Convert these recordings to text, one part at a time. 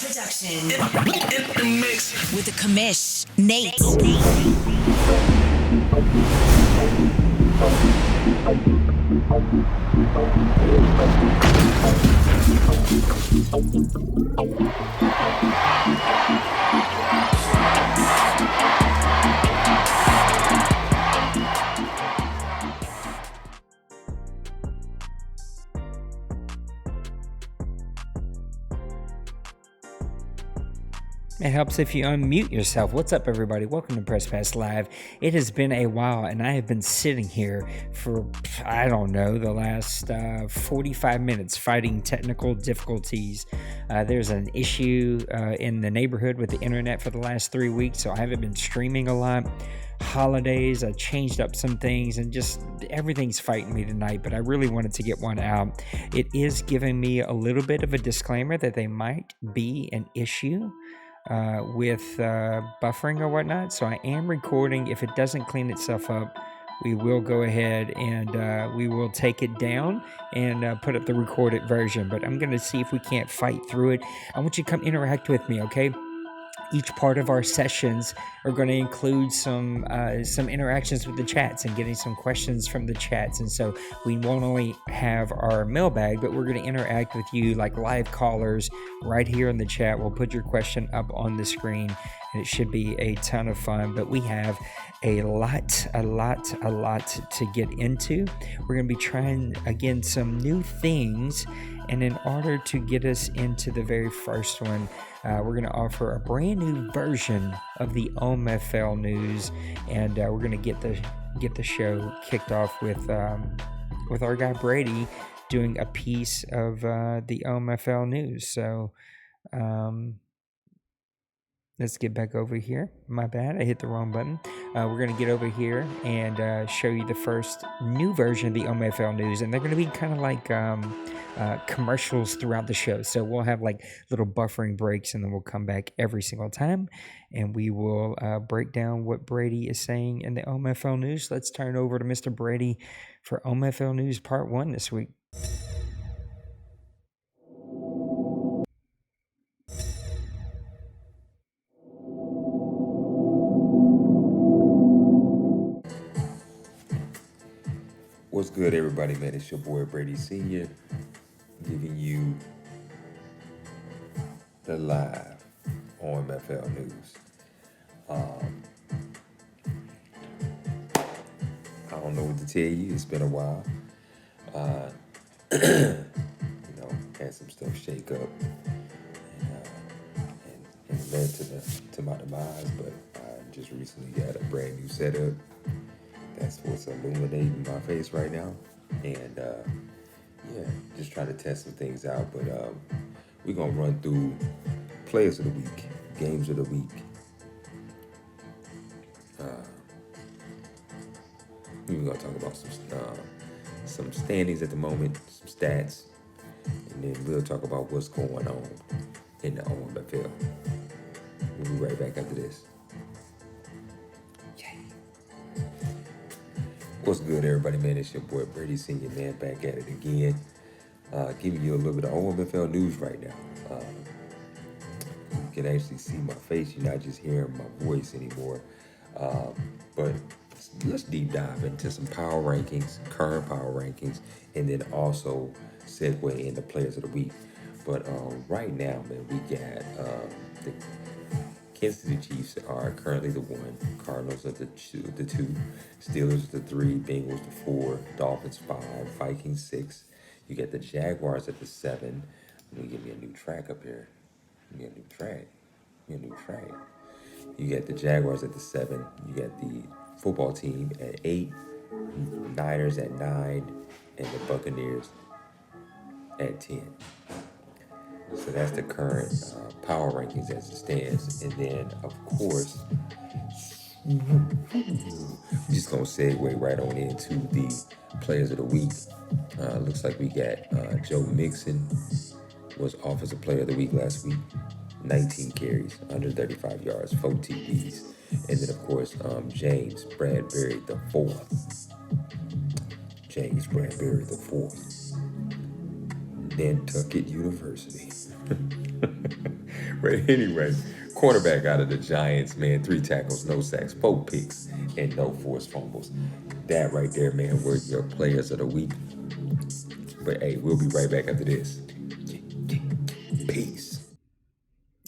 Production. In the mix. With the commish, Nate. It helps if you unmute yourself. What's up, everybody? Welcome to Press Pass Live. It has been a while, and I have been sitting here for, I don't know, the last 45 minutes fighting technical difficulties. There's an issue in the neighborhood with the internet for the last 3 weeks, so I haven't been streaming a lot. Holidays, I changed up some things, and just everything's fighting me tonight, but I really wanted to get one out. It is giving me a little bit of a disclaimer that they might be an issue with buffering or whatnot, so I am recording. If it doesn't clean itself up, we will go ahead and we will take it down and put up the recorded version, but I'm going to see if we can't fight through it. I want you to come interact with me, okay? Each part of our sessions are going to include some interactions with the chats and getting some questions from the chats. And so we won't only have our mailbag, but we're going to interact with you like live callers right here in the chat. We'll put your question up on the screen, and it should be a ton of fun. But we have a lot to get into. We're going to be trying, again, some new things. And in order to get us into the very first one, we're going to offer a brand new version of the OMFL news, and we're going to get the show kicked off with our guy Brady doing a piece of the OMFL news. So let's get back over here. My bad, I hit the wrong button. We're going to get over here and show you the first new version of the OMFL news, and they're going to be kind of like commercials throughout the show. So we'll have like little buffering breaks, and then we'll come back every single time, and we will break down what Brady is saying in the OMFL news. Let's turn over to Mr. Brady for OMFL news part 1 this week. What's good, everybody, man? It's your boy Brady Sr. giving you the live OMFL news. I don't know what to tell you. It's been a while. Had some stuff shake up and led to my demise, but I just recently got a brand new setup. That's what's illuminating my face right now. And just trying to test some things out. But we're going to run through players of the week, games of the week. We're going to talk about some standings at the moment, some stats. And then we'll talk about what's going on in the OMFL. We'll be right back after this. What's good, everybody, man? It's your boy Brady Senior, man, back at it again. Giving you a little bit of OMFL news right now. You can actually see my face. You're not just hearing my voice anymore. But let's deep dive into some power rankings, current power rankings, and then also segue into players of the week. But right now, man, we got the Kansas City Chiefs are currently the 1, Cardinals are the 2, Steelers the 3, Bengals the 4, Dolphins 5, Vikings 6. You got the Jaguars at the 7. Let me give me a new track up here. Give me a new track. You got the Jaguars at the 7. You got the football team at 8, Niners at 9, and the Buccaneers at 10. So that's the current power rankings as it stands. And then, of course, I'm just going to segue right on into the players of the week. Looks like we got Joe Mixon was Offensive Player of the Week last week. 19 carries, 135 yards, 4 TDs. And then, of course, James Bradbury the 4th. Nantucket University. But anyway, cornerback out of the Giants, man, 3 tackles, no sacks, 4 picks, and no forced fumbles. That right there, man, were your players of the week. But hey, we'll be right back after this. Peace.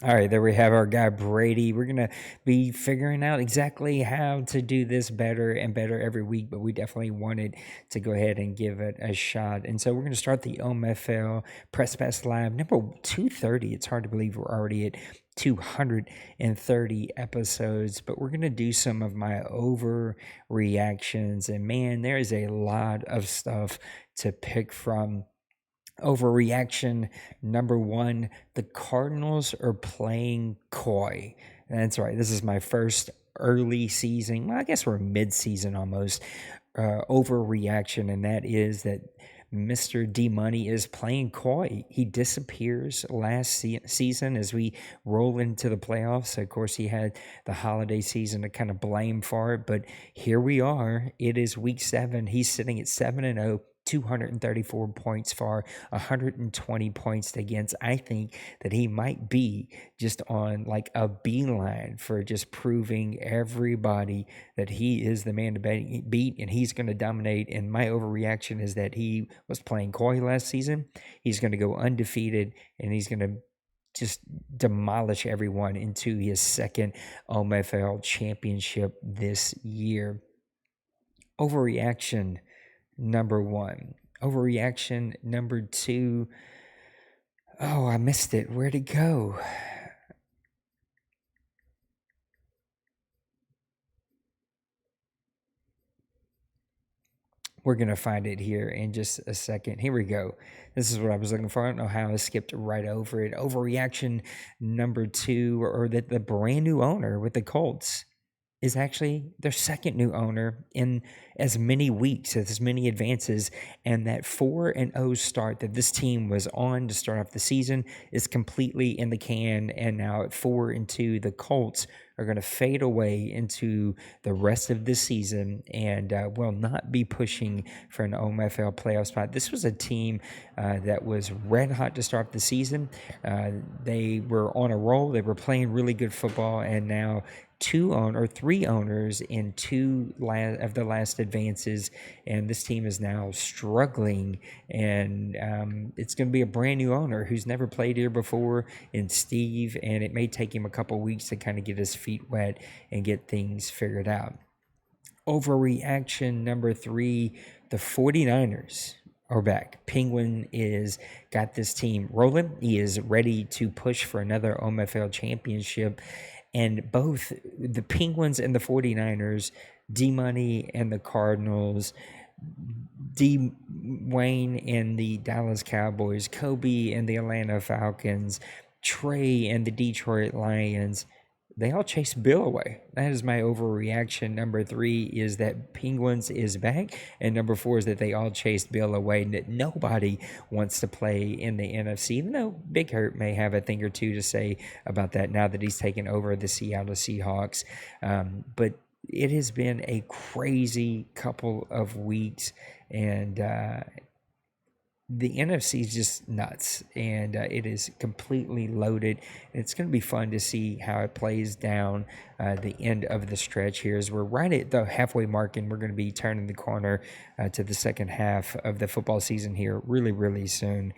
All right, there we have our guy Brady. We're going to be figuring out exactly how to do this better and better every week, but we definitely wanted to go ahead and give it a shot. And so we're going to start the OMFL Press Pass Live, number 230. It's hard to believe we're already at 230 episodes, but we're going to do some of my overreactions. And man, there is a lot of stuff to pick from. Overreaction number 1, the Cardinals are playing coy. That's right. This is my first early season. Well, I guess we're mid-season almost. Overreaction, and that is that Mr. D Money is playing coy. He disappears last season as we roll into the playoffs. Of course, he had the holiday season to kind of blame for it, but here we are. It is week 7. He's sitting at 7-0. 234 points for, 120 points against. I think that he might be just on like a beeline for just proving everybody that he is the man to beat and he's going to dominate. And my overreaction is that he was playing coy last season. He's going to go undefeated and he's going to just demolish everyone into his second OMFL championship this year. Overreaction number 1. Overreaction number 2. Oh, I missed it. Where'd it go? We're going to find it here in just a second. Here we go. This is what I was looking for. I don't know how I skipped right over it. Overreaction number 2, or that the brand new owner with the Colts is actually their second new owner in as many weeks, as many advances, and that 4-0 start that this team was on to start off the season is completely in the can, and now at 4-2, the Colts are going to fade away into the rest of this season and will not be pushing for an OMFL playoff spot. This was a team that was red hot to start the season. They were on a roll. They were playing really good football, and now 3 owners in 2 of the last advances, and this team is now struggling, and it's going to be a brand new owner who's never played here before in Steve, and it may take him a couple weeks to kind of get his feet wet and get things figured out. Overreaction number 3, the 49ers are back. Penguin is got this team rolling. He is ready to push for another OMFL championship. And both the Penguins and the 49ers, D-Money and the Cardinals, Wayne and the Dallas Cowboys, Kobe and the Atlanta Falcons, Trey and the Detroit Lions, they all chase Bill away. That is my overreaction. Number 3 is that Penguins is back. And number 4 is that they all chased Bill away and that nobody wants to play in the NFC, even though Big Hurt may have a thing or two to say about that now that he's taken over the Seattle Seahawks. But it has been a crazy couple of weeks, and the NFC is just nuts, and it is completely loaded. It's going to be fun to see how it plays down the end of the stretch here, as we're right at the halfway mark, and we're going to be turning the corner to the second half of the football season here really, really soon.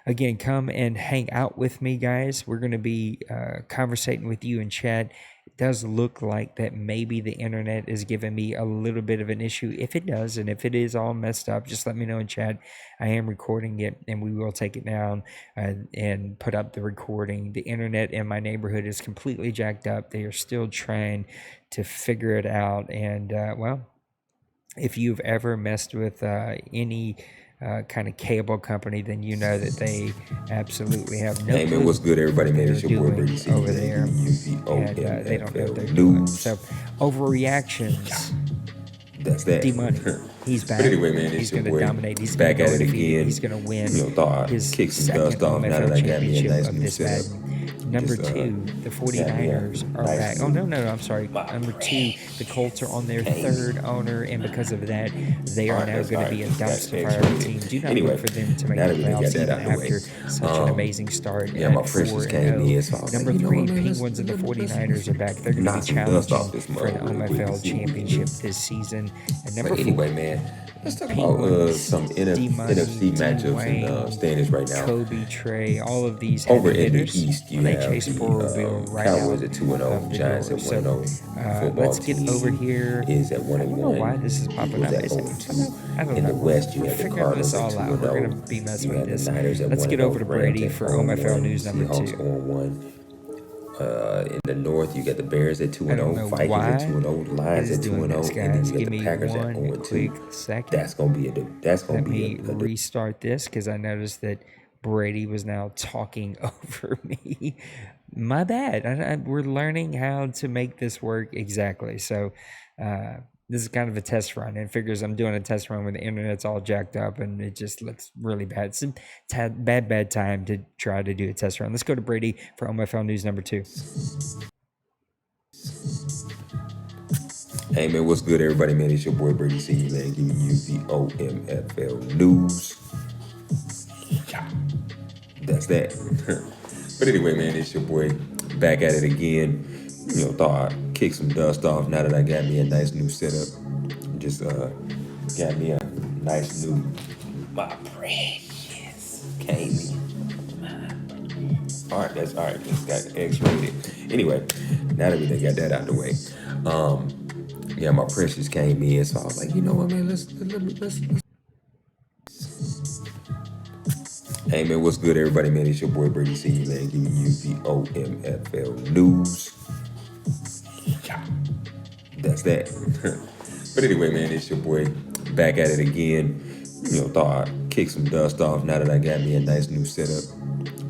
Again, come and hang out with me, guys. We're going to be conversating with you in chat. It does look like that maybe the internet is giving me a little bit of an issue. If it does, and if it is all messed up, just let me know in chat. I am recording it, and we will take it down and put up the recording. The internet in my neighborhood is completely jacked up. They are still trying to figure it out. And, well, if you've ever messed with any kind of cable company, then you know that they absolutely have no clue. Hey man, what's good, everybody? Man, it's your boy Brady over there, and they don't know what they're doing. So, overreactions. That's that. D-Money, he's back. But anyway, man, he's going to dominate. He's back going at to it again. He's going to win Thought his kick some second dust off now that OMFL I got me a championship nice of new this setup. Madden. Number just 2, the got me a 49ers are nice back. Oh, new no, I'm sorry. Number 2, the Colts are on their third owner, and because of that, they are now going to be a dumpster fire of a team. Do not look Anyway, for them to make now the that we done got playoffs that even out the way, after such an amazing start yeah, my at precious 4-0. came in, so I was Number like, you know 3, what, man, Penguins and the 49ers are back. They're going to be knock some dust off challenging this for an mug real quick and OMFL see what we can do. championship this season. And number But anyway, 4, man, let's talk about Penguins, some D-Money, NFC matchups and D-Wayne, standings right now. Kobe, Trey, all of these Over heavy in the hitters. East, you They have chase Burrow Bill the right out Cowboys at 2-0, of the Giants door. at So 1-0. Football let's get team over here. is at I don't know why 1-1. this is popping Eagles up. at Is it 0-2. I don't In know. the West, you We're have the figuring Cardinals this at all 2-0. out. We're going to be messing You with have the this. Niners at Let's 1-0. get over to Rams Brady at for 0-1. OMFL News number Seahawks 2. 0-1. In the North, you got the Bears at 2-0, I don't know Vikings why at 2-0, Lions it is at doing 2-0, this, and then guys. you got Give the me Packers at one 0-2. quick second. That's gonna be Let a me restart this because I noticed that Brady was now talking over me. My bad. We're learning how to make this work exactly. So this is kind of a test run. And figures I'm doing a test run when the internet's all jacked up and it just looks really bad. It's a bad time to try to do a test run. Let's go to Brady for OMFL News number 2. Hey man, what's good, everybody? Man, it's your boy Brady Senior, man, giving you the OMFL news. That's that. But anyway, man, it's your boy back at it again. Thought I'd kick some dust off now that I got me a nice new setup. Just got me a nice new my precious came in. All right, that's all right. Just got X-rated. Anyway, now that we done got that out the way, yeah, my precious came in, so I was like, you know what, man, let's. Hey man, what's good, everybody? Man, it's your boy Brady Senior, man, giving you the OMFL news. That's that. But anyway, man, it's your boy back at it again. Thought I'd kick some dust off now that I got me a nice new setup.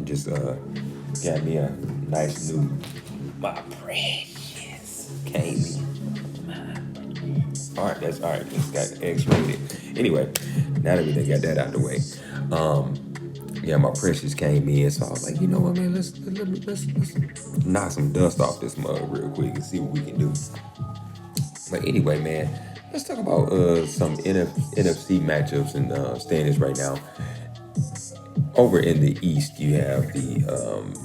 Just got me a nice new my precious came in. All right, that's all right. Just got X-rated. Anyway, now that we done got that out the way, yeah, my precious came in, so I was like, you know what, man, let's knock some dust off this mug real quick and see what we can do. But anyway, man, let's talk about some NFC matchups and standings right now. Over in the East, you have the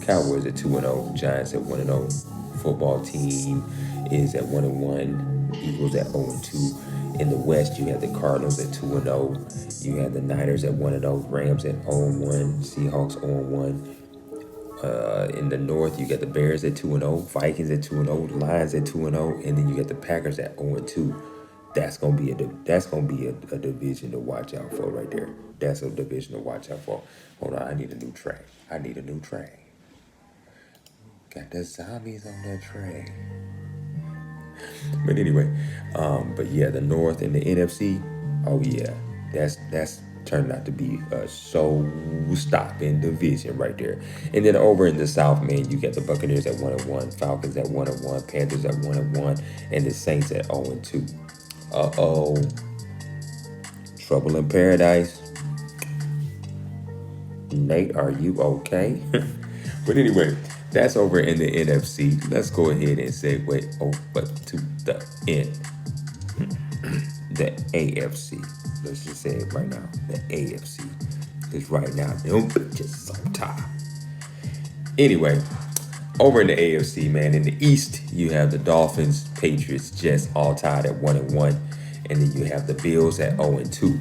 Cowboys at 2-0, Giants at 1-0. Football team is at 1-1, Eagles at 0-2. In the West, you have the Cardinals at 2-0. You have the Niners at 1-0, Rams at 0-1, Seahawks 0-1. In the North, you got the Bears at 2-0, Vikings at 2-0, Lions at 2-0, and then you got the Packers at 0-2. That's gonna be a division to watch out for right there. That's a division to watch out for. Hold on, I need a new track. Got the zombies on that track. But anyway, but yeah, the North and the NFC. Oh yeah, that's turned out to be a show-stopping division right there. And then over in the South, man, you got the Buccaneers at 1-1, Falcons at 1-1, Panthers at 1-1, and the Saints at 0-2. Uh-oh. Trouble in paradise. Nate, are you okay? But anyway, that's over in the NFC. Let's go ahead and segue over to the end. The AFC. Let's just say it right now. The AFC. Because right now, them just so tired. Anyway, over in the AFC, man, in the East, you have the Dolphins, Patriots, Jets all tied at 1-1. And then you have the Bills at 0-2.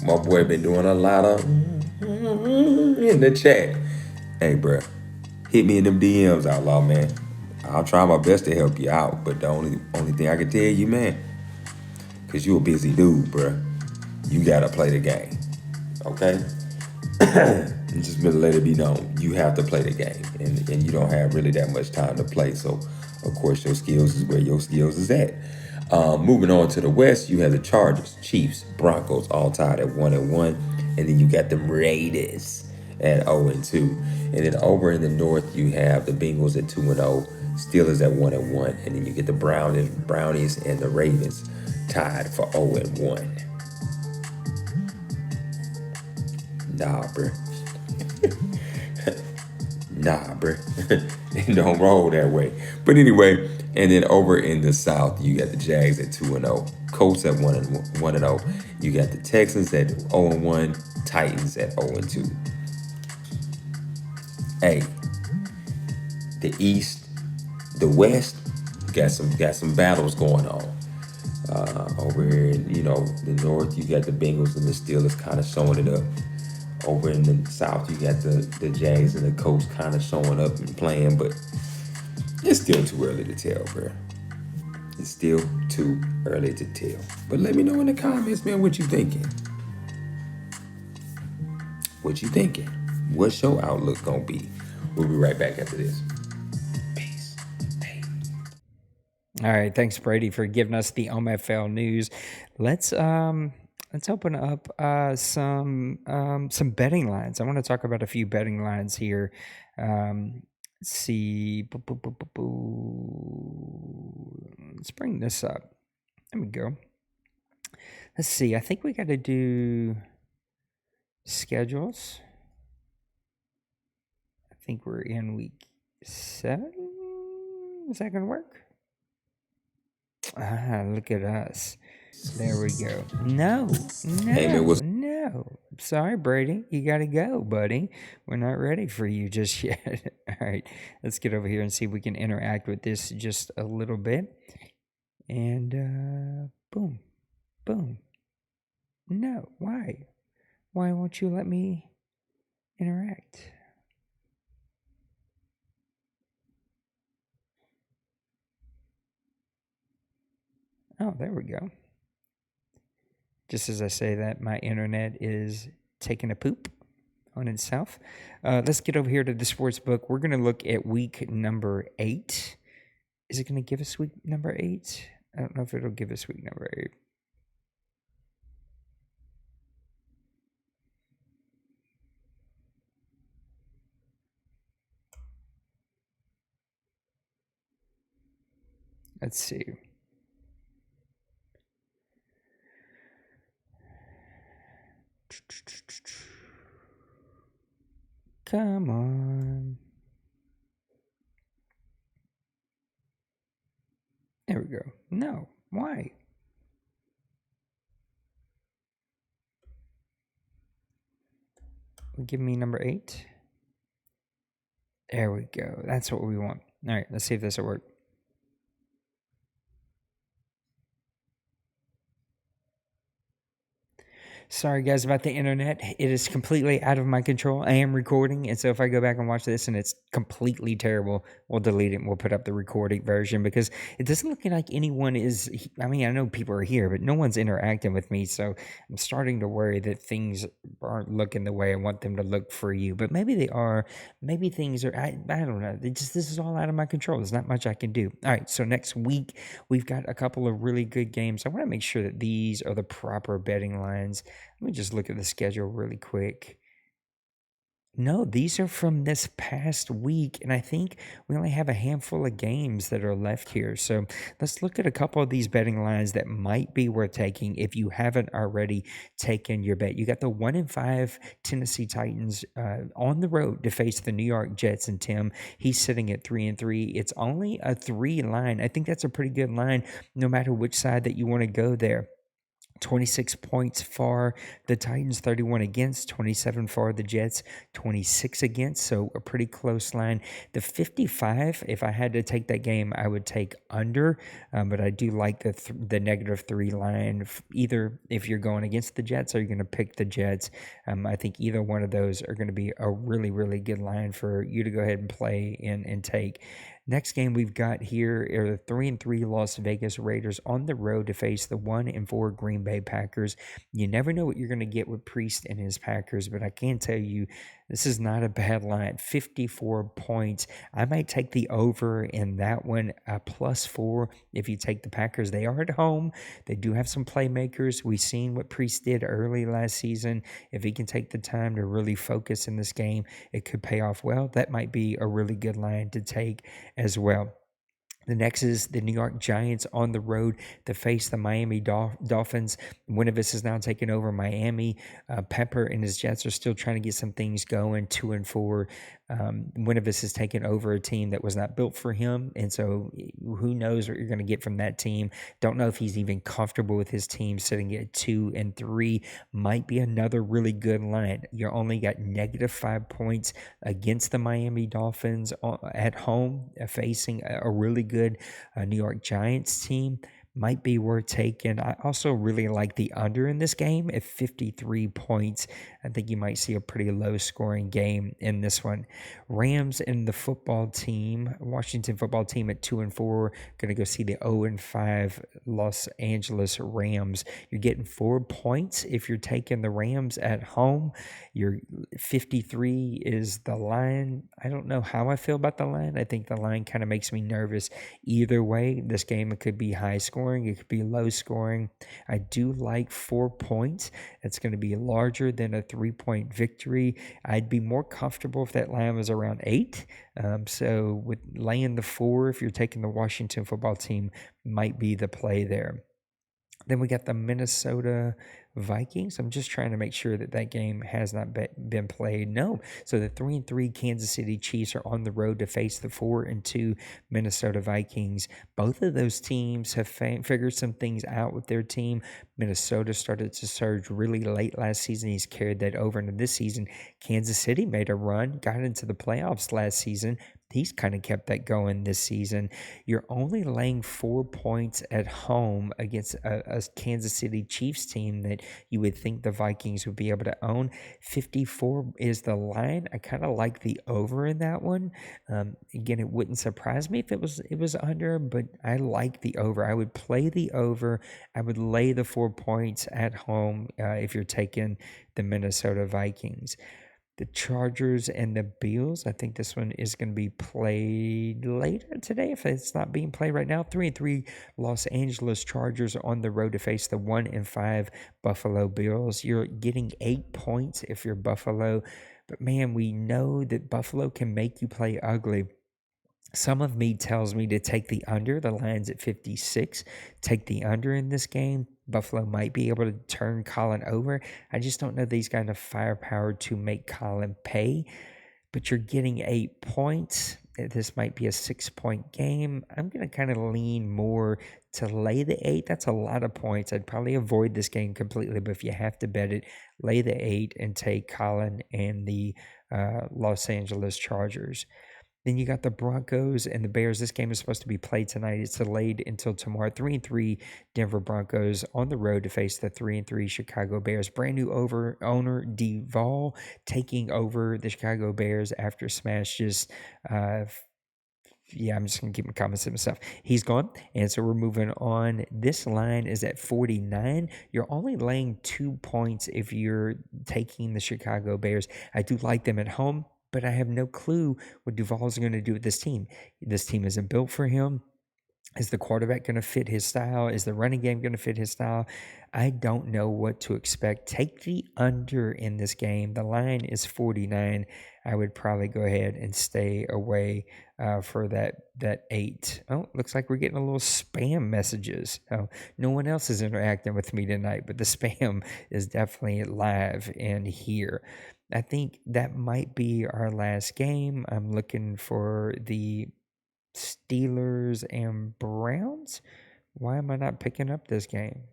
My boy been doing a lot of in the chat. Hey, bruh, hit me in them DMs, Outlaw, man. I'll try my best to help you out, but the only thing I can tell you, man, because you a busy dude, bruh, you got to play the game, okay? Just to let it be known, you have to play the game, and you don't have really that much time to play, so, of course, your skills is where your skills is at. Moving on to the West, you have the Chargers, Chiefs, Broncos all tied at 1-1, and then you got the Raiders at 0-2. And then over in the North, you have the Bengals at 2-0, Steelers at 1-1, and then you get the Brownies and the Ravens tied for 0-1. Nah, bro. Nah, bruh. It don't roll that way. But anyway, and then over in the South, you got the Jags at 2-0, Colts at 1-0. You got the Texans at 0-1, Titans at 0-2. Hey, the East, the West, got some battles going on. Over in the North, you got the Bengals and the Steelers kind of showing it up. Over in the South, you got the Jags and the Colts kind of showing up and playing, but it's still too early to tell, bro. It's still too early to tell. But let me know in the comments, man, what you thinking. What you thinking? What's your outlook gonna be? We'll be right back after this. Peace. Hey. All right, thanks Brady for giving us the OMFL news. Let's open up some betting lines. I want to talk about a few betting lines here. Let's see. Let's bring this up. There we go. Let's see. I think we got to do schedules. I think we're in week 7. Is that going to work? Look at us. There we go. No. Sorry, Brady. You got to go, buddy. We're not ready for you just yet. All right. Let's get over here and see if we can interact with this just a little bit. And boom. Boom. No. Why? Why won't you let me interact? Oh, there we go. Just as I say that, my internet is taking a poop on itself. Let's get over here to the sports book. We're going to look at week number 8. Is it going to give us week number 8? I don't know if it'll give us week number 8. Let's see. Come on. There we go. No. Why? Give me number 8. There we go. That's what we want. All right, let's see if this will work. Sorry, guys, about the internet. It is completely out of my control. I am recording, and so if I go back and watch this and it's completely terrible, we'll delete it and we'll put up the recorded version because it doesn't look like anyone is. I mean, I know people are here, but no one's interacting with me, so I'm starting to worry that things aren't looking the way I want them to look for you. But maybe they are. Maybe things are. I don't know. This is all out of my control. There's not much I can do. All right, so next week we've got a couple of really good games. I want to make sure that these are the proper betting lines. Let me just look at the schedule really quick. No, these are from this past week, and I think we only have a handful of games that are left here. So let's look at a couple of these betting lines that might be worth taking if you haven't already taken your bet. You got the 1-5 Tennessee Titans on the road to face the New York Jets, and Tim, he's sitting at 3-3. It's only a 3 line. I think that's a pretty good line, no matter which side that you want to go there. 26 points for the Titans, 31 against, 27 for the Jets, 26 against, so a pretty close line. The 55, if I had to take that game, I would take under, but I do like the -3 line, either if you're going against the Jets or you're going to pick the Jets. I think either one of those are going to be a really, really good line for you to go ahead and play and take. Next game we've got here are the 3-3 Las Vegas Raiders on the road to face the 1-4 Green Bay Packers. You never know what you're going to get with Priest and his Packers, but I can tell you this is not a bad line. 54 points. I might take the over in that one, +4 if you take the Packers. They are at home. They do have some playmakers. We've seen what Priest did early last season. If he can take the time to really focus in this game, it could pay off well. That might be a really good line to take as well. The next is the New York Giants on the road to face the Miami Dolphins. Winovich is now taking over Miami. Pepper and his Jets are still trying to get some things going, 2-4. One of us has taken over a team that was not built for him, and so who knows what you're going to get from that team. Don't know if he's even comfortable with his team sitting at 2-3. Might be another really good line. You only got -5 points against the Miami Dolphins at home, facing a really good New York Giants team. Might be worth taking. I also really like the under in this game at 53 points. I think you might see a pretty low scoring game in this one. Rams and the football team, Washington football team at 2-4, going to go see the 0-5 Los Angeles Rams. You're getting 4 points if you're taking the Rams at home. Your 53 is the line. I don't know how I feel about the line. I think the line kind of makes me nervous. Either way, this game, it could be high scoring. It could be low scoring. I do like 4 points. It's going to be larger than a 3-point victory. I'd be more comfortable if that line was around 8. So with laying the 4, if you're taking the Washington football team, might be the play there. Then we got the Minnesota Vikings. I'm just trying to make sure that game has not been played. No. So the 3-3 Kansas City Chiefs are on the road to face the 4-2 Minnesota Vikings. Both of those teams have figured some things out with their team. Minnesota started to surge really late last season. He's carried that over into this season. Kansas City made a run, got into the playoffs last season. He's kind of kept that going this season. You're only laying 4 points at home against a Kansas City Chiefs team that you would think the Vikings would be able to own. 54 is the line. I kind of like the over in that one. Again, it wouldn't surprise me if it was under, but I like the over. I would play the over. I would lay the 4 points at home if you're taking the Minnesota Vikings. The Chargers and the Bills. I think this one is going to be played later today if it's not being played right now. 3-3 Los Angeles Chargers on the road to face the 1-5 Buffalo Bills. You're getting 8 points if you're Buffalo. But man, we know that Buffalo can make you play ugly. Some of me tells me to take the under. The line's at 56. Take the under in this game. Buffalo might be able to turn Colin over. I just don't know that he's got enough firepower to make Colin pay. But you're getting 8 points. This might be a 6-point game. I'm going to kind of lean more to lay the 8. That's a lot of points. I'd probably avoid this game completely, but if you have to bet it, lay the 8 and take Colin and the Los Angeles Chargers. Then you got the Broncos and the Bears. This game is supposed to be played tonight. It's delayed until tomorrow. 3-3 Denver Broncos on the road to face the 3-3 Chicago Bears. Brand new owner Duvall taking over the Chicago Bears after Smash just I'm just going to keep my comments to myself. He's gone, and so we're moving on. This line is at 49. You're only laying 2 points if you're taking the Chicago Bears. I do like them at home, but I have no clue what Duvall's going to do with this team. This team isn't built for him. Is the quarterback going to fit his style? Is the running game going to fit his style? I don't know what to expect. Take the under in this game. The line is 49. I would probably go ahead and stay away for that 8. Oh, looks like we're getting a little spam messages. Oh, no one else is interacting with me tonight, but the spam is definitely live in here. I think that might be our last game. I'm looking for the Steelers and Browns. Why am I not picking up this game?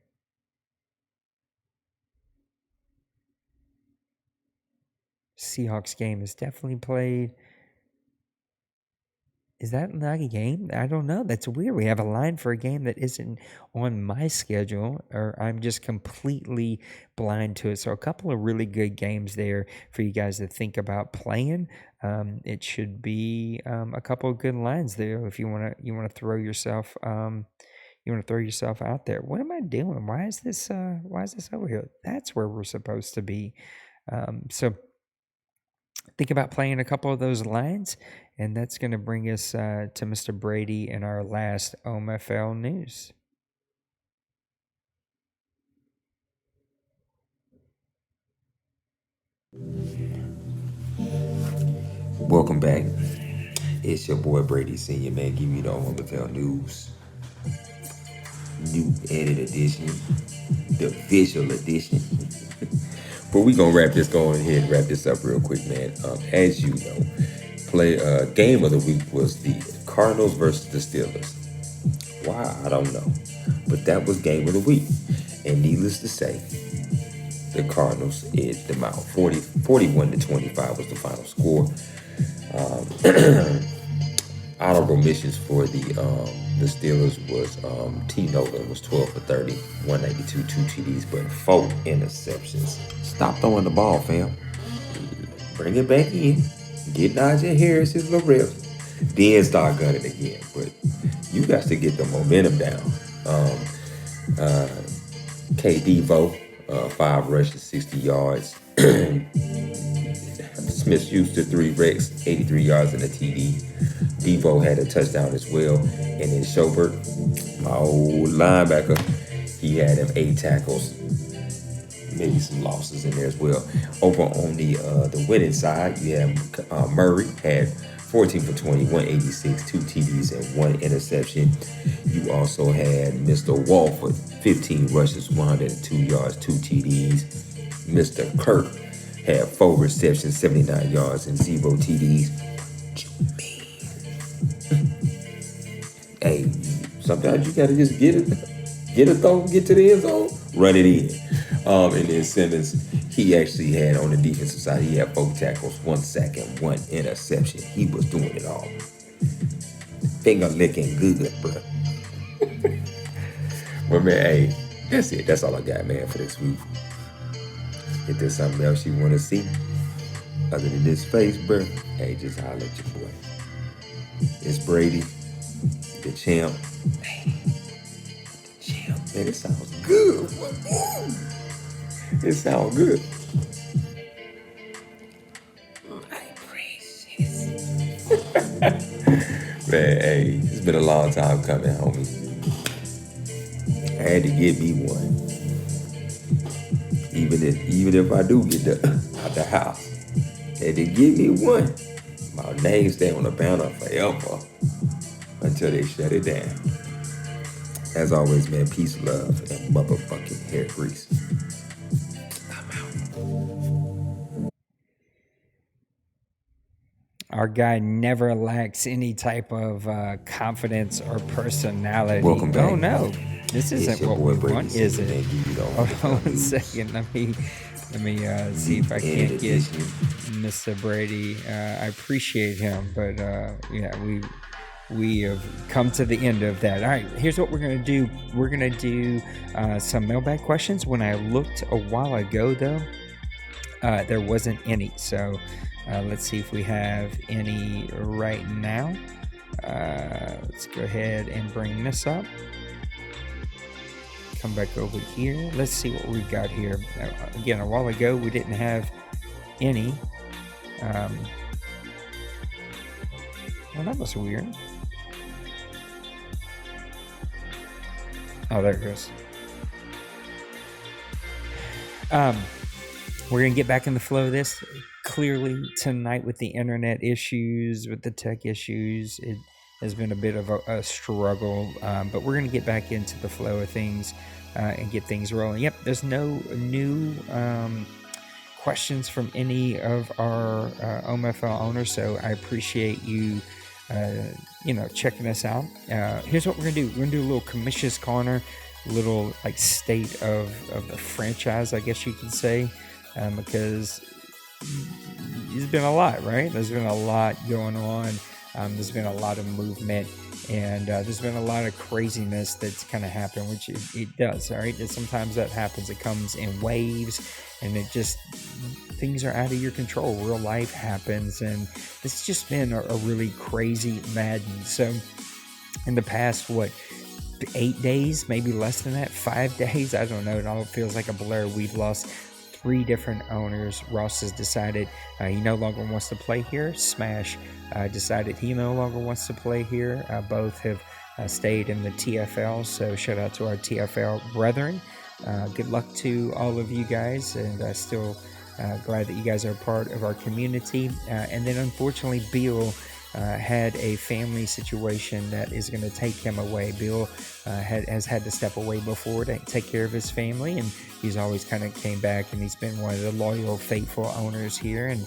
Seahawks game is definitely played. Is that not a game? I don't know. That's weird. We have a line for a game that isn't on my schedule, or I'm just completely blind to it. So a couple of really good games there for you guys to think about playing. It should be a couple of good lines there if you want to throw yourself out there. What am I doing? Why is this over here? That's where we're supposed to be. So think about playing a couple of those lines, and that's going to bring us to Mr. Brady and our last OMFL news. Welcome back. It's your boy Brady Senior, man. Give you the OMFL news. New edit edition. The visual edition. But we're going to go ahead and wrap this up real quick, man. As you know, game of the week was the Cardinals versus the Steelers. Why? I don't know. But that was game of the week. And needless to say, the Cardinals edged them out. 41-25 was the final score. Honorable missions for the Steelers was T. Nolan was 12 for 30, 192, 2 TDs, but 4 interceptions. Stop throwing the ball, fam. Bring it back in. Get Najee Harris his little reps. Then start gunning again. But you got to get the momentum down. KD Vo, 5 rushes, 60 yards. Smith-Schuster, 3 wrecks, 83 yards and a TD. Devo had a touchdown as well. And then Schobert, my old linebacker, he had him 8 tackles. Maybe some losses in there as well. Over on the winning side, you have Murray had 14 for 20, 186, 2 TDs and 1 interception. You also had Mr. Walford, 15 rushes, 102 yards, 2 TDs. Mr. Kirk had 4 receptions, 79 yards and 0 TDs. Hey, sometimes you gotta just get it throw, get to the end zone, run it in. And then Simmons, he actually had on the defensive side, he had 4 tackles, 1 sack, and 1 interception. He was doing it all. Finger licking good, bro. But man, hey, that's it. That's all I got, man, for this week. If there's something else you want to see other than this face, bro, hey, just holler at your boy. It's Brady, the champ. Hey, the champ, man, it sounds good. It sounds good. My precious. Man, hey, it's been a long time coming, homie. I had to get me one. Even if I do get out the house, they had to give me one. My name stay on the banner forever until they shut it down. As always, man, peace, love, and motherfucking hair grease. I'm out. Our guy never lacks any type of confidence or personality. Welcome back. Oh no, this isn't what we want, is it? Hold on 1 second. Let me see if I can't get Mr. Brady. I appreciate him, but yeah, we have come to the end of that. All right, here's what we're gonna do. We're gonna do some mailbag questions. When I looked a while ago, though, there wasn't any. So let's see if we have any right now. Let's go ahead and bring this up. Come back over here. Let's see what we got here. Again, a while ago we didn't have any. Well, that was weird. Oh, there it goes. We're gonna get back in the flow of this. Clearly tonight with the internet issues, with the tech issues, it has been a bit of a struggle, but we're going to get back into the flow of things and get things rolling. Yep, there's no new questions from any of our OMFL owners, so I appreciate you checking us out. Here's what we're going to do. We're going to do a little commishes corner, a little like state of the franchise, I guess you could say, because there's been a lot, right? There's been a lot going on. There's been a lot of movement, and there's been a lot of craziness that's kind of happened, which it does, all right? And sometimes that happens. It comes in waves, and things are out of your control. Real life happens, and it's just been a really crazy Madden. So in the past, 8 days, maybe less than that, 5 days, I don't know. It all feels like a blur. We've lost 3 different owners. Ross has decided he no longer wants to play here. Smash decided he no longer wants to play here. Both have stayed in the TFL, so shout out to our TFL brethren. Good luck to all of you guys, and still glad that you guys are part of our community. And then unfortunately, Bill had a family situation that is going to take him away. Bill has had to step away before to take care of his family, and he's always kind of came back, and he's been one of the loyal, faithful owners here. And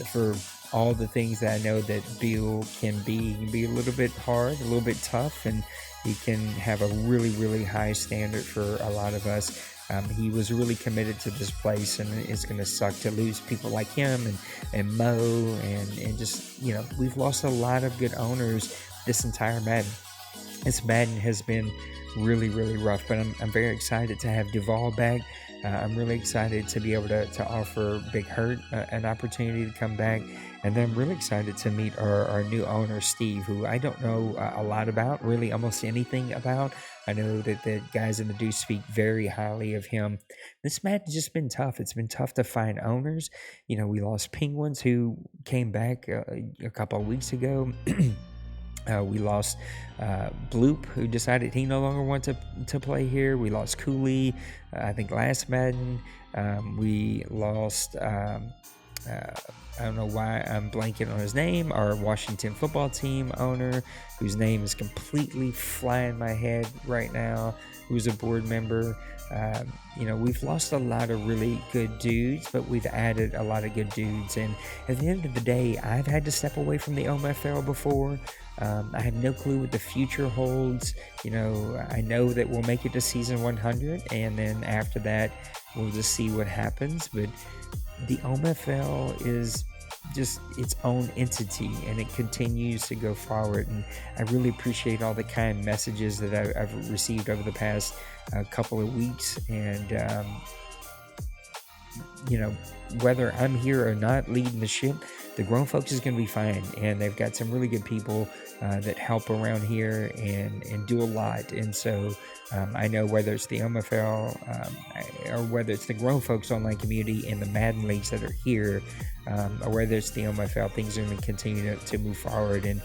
for all the things that I know that Bill can be. He can be a little bit hard, a little bit tough, and he can have a really, really high standard for a lot of us. He was really committed to this place, and it's going to suck to lose people like him and Mo, and just, we've lost a lot of good owners this entire Madden. This Madden has been really, really rough, but I'm very excited to have Duvall back. I'm really excited to be able to offer Big Hurt an opportunity to come back. And then I'm really excited to meet our new owner, Steve, who I don't know a lot about, really almost anything about. I know that the guys in the do speak very highly of him. This match has just been tough. It's been tough to find owners. We lost Penguins, who came back a couple of weeks ago. We lost Bloop, who decided he no longer wanted to play here. We lost Cooley, I think last Madden. We lost, I don't know why I'm blanking on his name, our Washington football team owner, whose name is completely flying my head right now, who's a board member. We've lost a lot of really good dudes, but we've added a lot of good dudes. And at the end of the day, I've had to step away from the OMFL before. I have no clue what the future holds. I know that we'll make it to season 100, and then after that, we'll just see what happens. But the OMFL is just its own entity, and it continues to go forward. And I really appreciate all the kind messages that I've received over the past couple of weeks. And whether I'm here or not leading the ship, the grown folks is going to be fine, and they've got some really good people that help around here and do a lot. And so I know whether it's the OMFL or whether it's the grown folks online community and the Madden leagues that are here, or whether it's the OMFL, things are going to continue to move forward. And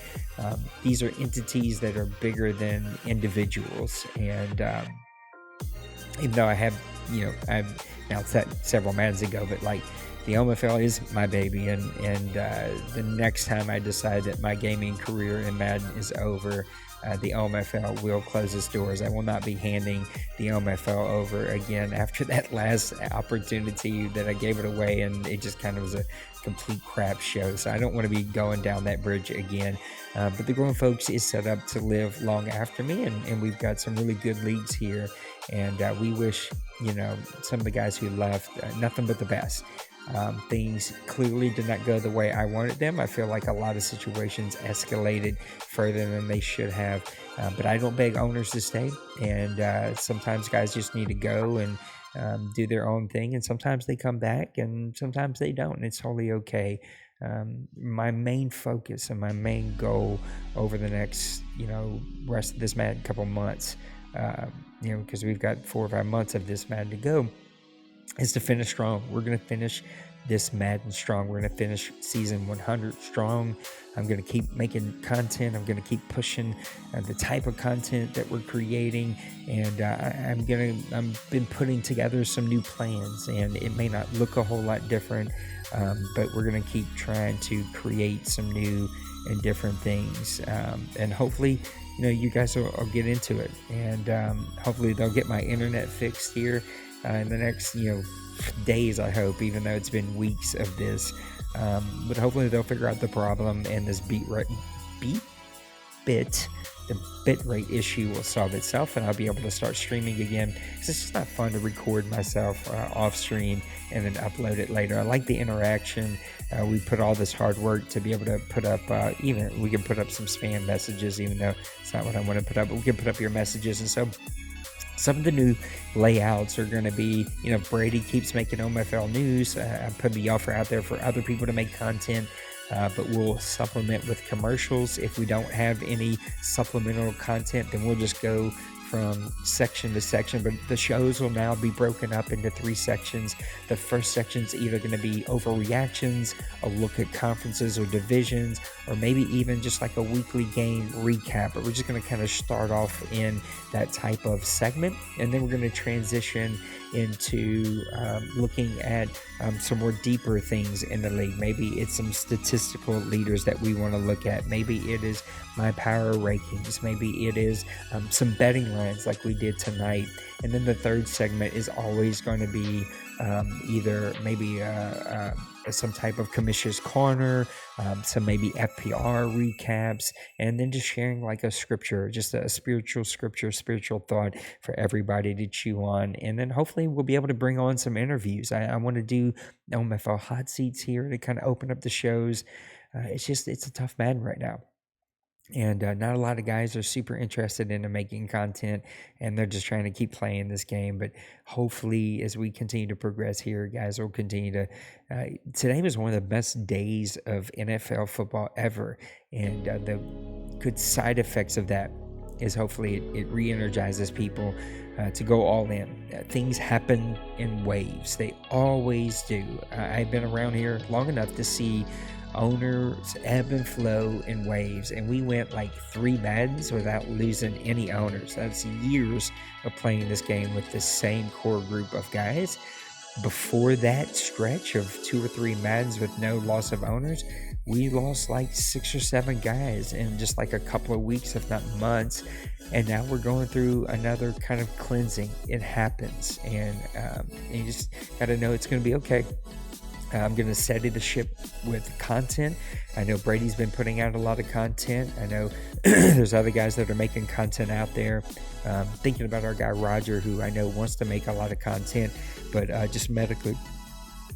these are entities that are bigger than individuals. And even though I've announced that several Maddens ago, but the OMFL is my baby, and the next time I decide that my gaming career in Madden is over, the OMFL will close its doors. I will not be handing the OMFL over again after that last opportunity that I gave it away, and it just kind of was a complete crap show. So I don't want to be going down that bridge again. But the grown folks is set up to live long after me, and we've got some really good leagues here, and we wish some of the guys who left nothing but the best. Things clearly did not go the way I wanted them. I feel like a lot of situations escalated further than they should have, but I don't beg owners to stay, and sometimes guys just need to go and do their own thing, and sometimes they come back and sometimes they don't, and it's totally okay. My main focus and my main goal over the next rest of this Madden couple months, because we've got 4 or 5 months of this Madden to go, is to finish strong. We're going to finish this Madden strong. We're going to finish season 100 strong. I'm going to keep making content. I'm going to keep pushing the type of content that we're creating, and I've been putting together some new plans, and it may not look a whole lot different, but we're going to keep trying to create some new and different things, and hopefully you guys will get into it, and hopefully they'll get my internet fixed here in the next days, I hope, even though it's been weeks of this, but hopefully they'll figure out the problem, and this the bit rate issue will solve itself, and I'll be able to start streaming again, because it's just not fun to record myself off stream and then upload it later. I like the interaction. We put all this hard work to be able to put up, even we can put up some spam messages, even though it's not what I want to put up, but we can put up your messages. And so some of the new layouts are going to be, Brady keeps making OMFL news. I'm putting the offer out there for other people to make content, but we'll supplement with commercials. If we don't have any supplemental content, then we'll just go from section to section, but the shows will now be broken up into 3 sections. The first section is either going to be overreactions, a look at conferences or divisions, or maybe even just like a weekly game recap, but we're just going to kind of start off in that type of segment, and then we're going to transition into looking at some more deeper things in the league. Maybe it's some statistical leaders that we want to look at. Maybe it is my power rankings. Maybe it is some betting lines like we did tonight. And then the third segment is always going to be either maybe some type of commishes corner, some maybe FPR recaps, and then just sharing like a scripture, just a spiritual scripture, spiritual thought for everybody to chew on. And then hopefully we'll be able to bring on some interviews. I want to do OMFL hot seats here to kind of open up the shows. It's a tough Madden right now. And not a lot of guys are super interested in making content, and they're just trying to keep playing this game. But hopefully, as we continue to progress here, guys will continue to. Today was one of the best days of NFL football ever, and the good side effects of that is hopefully it re-energizes people to go all in. Things happen in waves. They always do. I've been around here long enough to see owners ebb and flow in waves, and we went like 3 Maddens without losing any owners. That's years of playing this game with the same core group of guys. Before that stretch of 2 or 3 Maddens with no loss of owners, we lost like 6 or 7 guys in just like a couple of weeks, if not months. And now we're going through another kind of cleansing. It happens, and you just got to know it's going to be okay. I'm going to steady the ship with content. I know Brady's been putting out a lot of content. I know there's other guys that are making content out there. Thinking about our guy Roger, who I know wants to make a lot of content, but just medically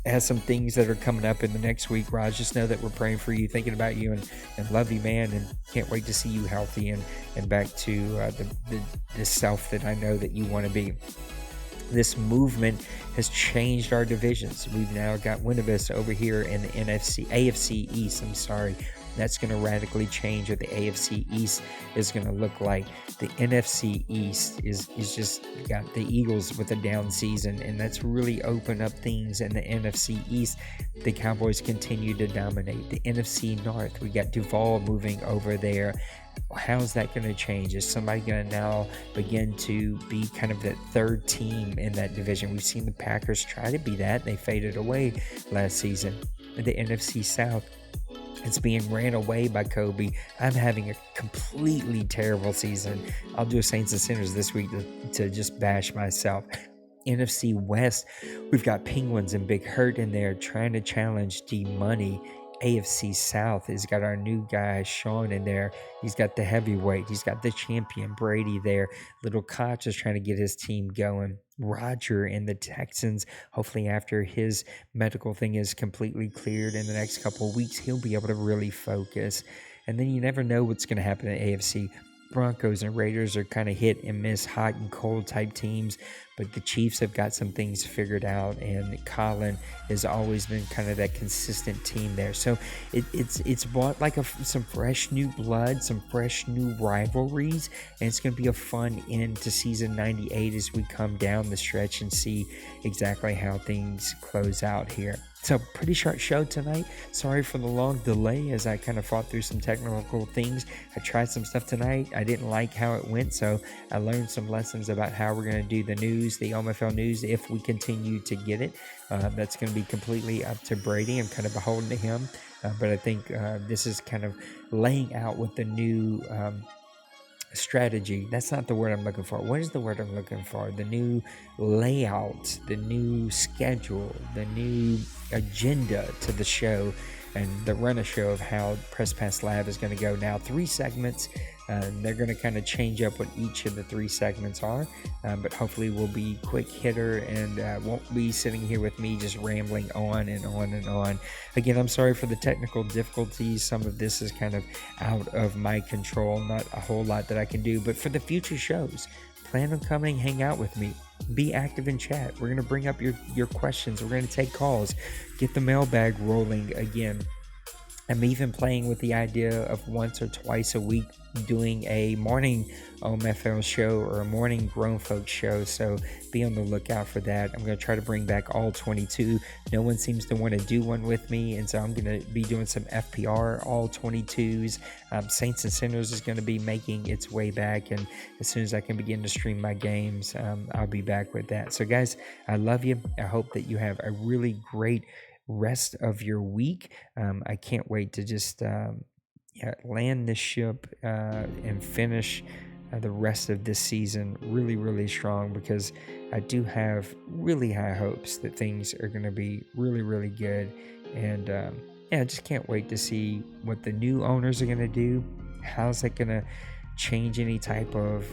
has some things that are coming up in the next week. Raj, just know that we're praying for you, thinking about you, and love you, man, and can't wait to see you healthy and back to the self that I know that you want to be. This movement has changed our divisions. We've now got Winnipeg over here in the AFC East. That's going to radically change what the AFC East is going to look like. The NFC East is just got the Eagles with a down season, and that's really opened up things in the NFC East. The Cowboys continue to dominate. The NFC North, we got Duval moving over there. How's that going to change? Is somebody going to now begin to be kind of that third team in that division? We've seen the Packers try to be that. They faded away last season. The NFC South, it's being ran away by Kobe. I'm having a completely terrible season. I'll do a Saints and Sinners this week to just bash myself. NFC West, we've got Penguins and Big Hurt in there trying to challenge D-Money. AFC South has got our new guy Sean in there. He's got the heavyweight. He's got the champion Brady there. Little Koch is trying to get his team going. Roger and the Texans, hopefully after his medical thing is completely cleared in the next couple of weeks, he'll be able to really focus. And then you never know what's going to happen in AFC. Broncos and Raiders are kind of hit and miss, hot and cold type teams, but the Chiefs have got some things figured out, and Colin has always been kind of that consistent team there. So it's brought like some fresh new blood, some fresh new rivalries, and it's going to be a fun end to season 98 as we come down the stretch and see exactly how things close out here. So pretty short show tonight. Sorry for the long delay as I kind of fought through some technical things. I tried some stuff tonight. I didn't like how it went, so I learned some lessons about how we're going to do the news, the OMFL news, if we continue to get it. That's going to be completely up to Brady. I'm kind of beholden to him, but I think this is kind of laying out what the new strategy, that's not the word I'm looking for. What is the word I'm looking for? The new layout, the new schedule, the new agenda to the show, and the run a show of how Press Pass Live is going to go now. 3 segments. They're going to kind of change up what each of the 3 segments are, but hopefully we'll be quick hitter and won't be sitting here with me just rambling on and on and on. Again, I'm sorry for the technical difficulties. Some of this is kind of out of my control. Not a whole lot that I can do, but for the future shows, plan on coming, hang out with me. Be active in chat. We're going to bring up your questions. We're going to take calls. Get the mailbag rolling again. I'm even playing with the idea of once or twice a week doing a morning OMFL show or a morning grown folks show, so be on the lookout for that. I'm going to try to bring back all 22. No one seems to want to do one with me, and so I'm going to be doing some FPR all 22s. Saints and Sinners is going to be making its way back, and as soon as I can begin to stream my games, I'll be back with that. So guys, I love you. I hope that you have a really great rest of your week. I can't wait to just land this ship and finish the rest of this season really, really strong, because I do have really high hopes that things are going to be really, really good. And I just can't wait to see what the new owners are going to do. How's that going to change any type of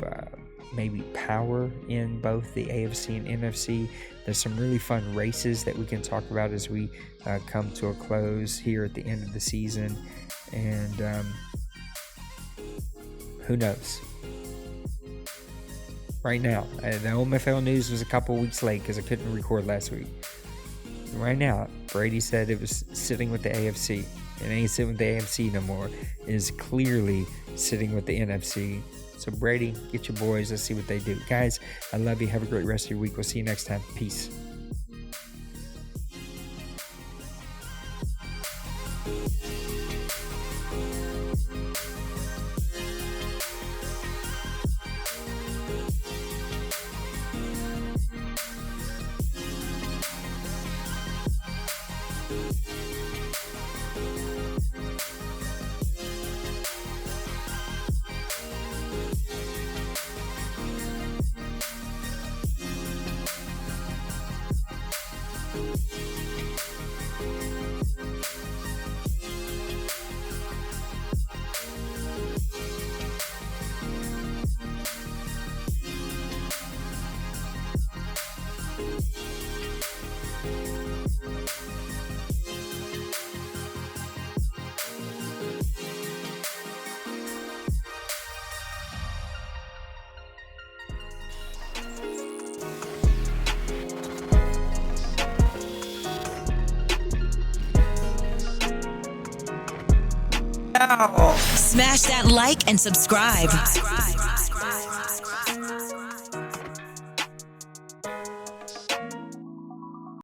maybe power in both the AFC and NFC? There's some really fun races that we can talk about as we come to a close here at the end of the season. And who knows? Right now, the OMFL news was a couple weeks late because I couldn't record last week. Right now, Brady said it was sitting with the AFC. It ain't sitting with the AFC no more. It is clearly sitting with the NFC. So Brady, get your boys. Let's see what they do. Guys, I love you. Have a great rest of your week. We'll see you next time. Peace. Smash that like and subscribe.